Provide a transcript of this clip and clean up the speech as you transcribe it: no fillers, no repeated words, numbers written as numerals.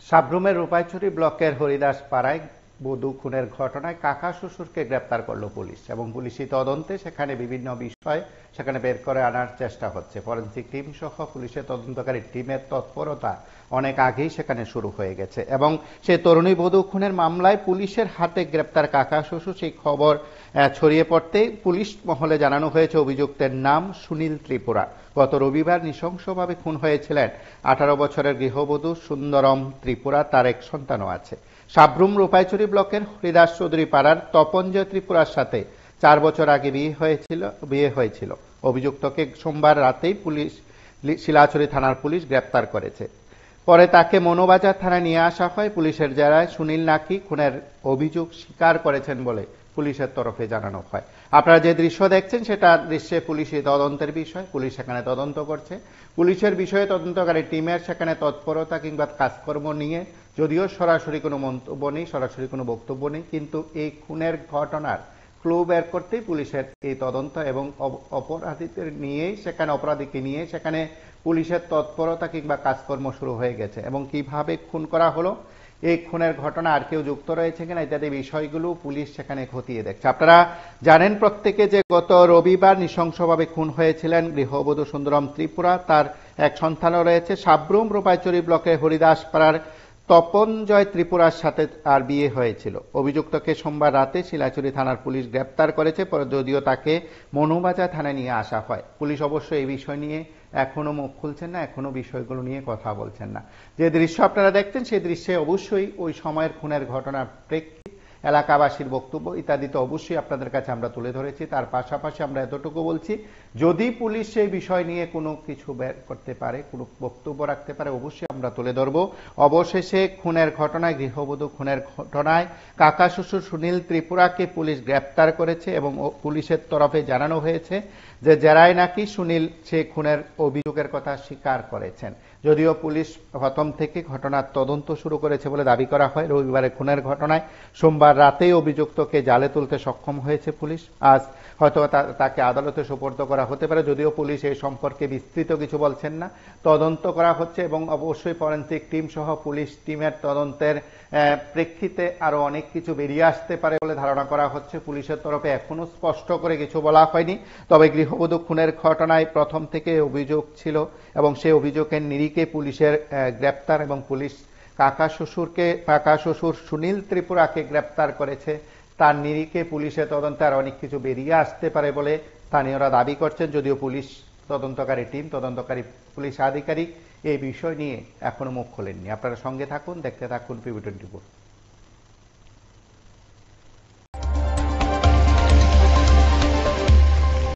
সাব্রুমের রূপাইছড়ি ব্লকের হরিদাস পাড়ায় বধূ খুনের ঘটনায় কাকা শ্বশুরকে গ্রেপ্তার করল পুলিশ এবং পুলিশি তদন্তে সেখানে বিভিন্ন বিষয় সেখানে বের করে আনার চেষ্টা হচ্ছে। ফরেনসিক টিম সহ পুলিশের তদন্তকারী টিমের তৎপরতা অনেক আগেই সেখানে শুরু হয়ে গেছে এবং সেই তরুণী বধূ খুনের মামলায় পুলিশের হাতে গ্রেপ্তার কাকা শ্বশুর সেই খবর ছড়িয়ে পড়তেই পুলিশ মহলে জানানো হয়েছে অভিযুক্তের নাম সুনীল ত্রিপুরা। গত রবিবার নৃশংসভাবে খুন হয়েছিলেন 18 বছরের গৃহবধূ সুন্দরম ত্রিপুরা। তার এক সন্তানও আছে। সাব্রুম রূপাইছড়ি ব্লকের হরিদাস চৌধুরী পাড়ার তপঞ্জয় ত্রিপুরার সাথে 4 বছর আগে বিয়ে হয়েছিল। অভিযুক্তকে সোমবার রাতেই পুলিশ শিলাছড়ি থানার পুলিশ গ্রেপ্তার করেছে। পরে তাকে মনোবাজার থানায় নিয়ে আসা হয়। পুলিশের জেরায় সুনীল নাকি খুনের অভিযোগ স্বীকার করেছেন বলে পুলিশের তরফে জানানো হয়। আপনারা যে দৃশ্য দেখছেন সেটা দৃশ্যে পুলিশি তদন্তের বিষয়। পুলিশ সেখানে তদন্ত করছে। পুলিশের বিষয়ে তদন্তকারী টিমের সেখানে তৎপরতা কিংবা কাজকর্ম নিয়ে যদিও সরাসরি কোনো মন্তব্য নেই, সরাসরি কোনো বক্তব্য নেই, কিন্তু এই খুনের ঘটনার ক্লু বের করতেই পুলিশের এই তদন্ত এবং অপরাধীকে নিয়ে সেখানে পুলিশের তৎপরতা কিংবা কাজকর্ম শুরু হয়ে গেছে এবং কিভাবে খুন করা হলো, এই খুনের ঘটনা আর কেউ যুক্ত রয়েছে কিনা ইত্যাদি বিষয়গুলো পুলিশ সেখানে খতিয়ে দেখছে। আপনারা জানেন প্রত্যেকে যে গত রবিবার নৃশংসভাবে খুন হয়েছিলেন গৃহবধূ সুন্দরম ত্রিপুরা। তার এক সন্তানও রয়েছে। সাব্রুম রূপাইছড়ি ব্লকের হরিদাস পাড়ার তপঞ্জয় ত্রিপুরার সাথে আর বিয়ে হয়েছিল। অভিযুক্তকে সোমবার রাতে শিলাচুরি থানার পুলিশ গ্রেপ্তার করেছে, যদিও তাকে মনুবাজার থানায় নিয়ে আসা হয়। পুলিশ অবশ্য এই বিষয় নিয়ে এখনো মুখ খুলছেন না, এখনো বিষয়গুলো নিয়ে কথা বলছেন না। যে দৃশ্য আপনারা দেখছেন সেই দৃশ্যে অবশ্যই ওই সময়ের খুনের ঘটনার প্রেক্ষিত এলাকাবাসীর বক্তব্য ইত্যাদি তো অবশ্যই আপনাদের কাছে আমরা তুলে ধরেছি। তার পাশাপাশি আমরা এতটুকু বলছি, যদি পুলিশ সেই বিষয় নিয়ে কোনো কিছু বের করতে পারে, কোনো বক্তব্য রাখতে পারে, অবশ্যই আমরা তুলে ধরব। অবশেষে খুনের ঘটনায়, গৃহবধূ খুনের ঘটনায় কাকা শ্বশুর সুনীল ত্রিপুরাকে পুলিশ গ্রেপ্তার করেছে এবং পুলিশের তরফে জানানো হয়েছে যে জেরায় নাকি সুনীল সে খুনের অভিযোগের কথা স্বীকার করেছেন। যদিও পুলিশ প্রথম থেকে ঘটনার তদন্ত শুরু করেছে বলে দাবি করা হয়। রবিবারের খুনের ঘটনায় সোমবার রাতেই অভিযুক্তকে জালে তুলতে সক্ষম হয়েছে পুলিশ। আজ হয়তো তাকে আদালতে সোপর্দ করা হতে পারে, যদিও পুলিশ এই সম্পর্কে বিস্তৃত কিছু বলছেন না। তদন্ত করা হচ্ছে এবং অবশ্যই ফরেনসিক টিম সহ পুলিশ টিমের তদন্তের প্রেক্ষিতে আরো অনেক কিছু বেরিয়ে আসতে পারে বলে ধারণা করা হচ্ছে। পুলিশের তরফে এখনো স্পষ্ট করে কিছু বলা হয়নি, তবে গৃহবধূ খুনের ঘটনায় প্রথম থেকে অভিযোগ ছিল এবং সেই অভিযোগের নিরিখে পুলিশের গ্রেপ্তার এবং পুলিশ কাকা শ্বশুর সুনীল ত্রিপুরাকে গ্রেপ্তার করেছে। তার নিরিখে পুলিশের তদন্তে আর অনেক কিছু বেরিয়ে আসতে পারে বলে স্থানীয়রা দাবি করছেন, যদিও পুলিশ তদন্তকারী টিম, তদন্তকারী পুলিশ আধিকারিক এই বিষয় নিয়ে এখনো মুখ খোলেননি। আপনারা সঙ্গে থাকুন, দেখতে থাকুন PB24।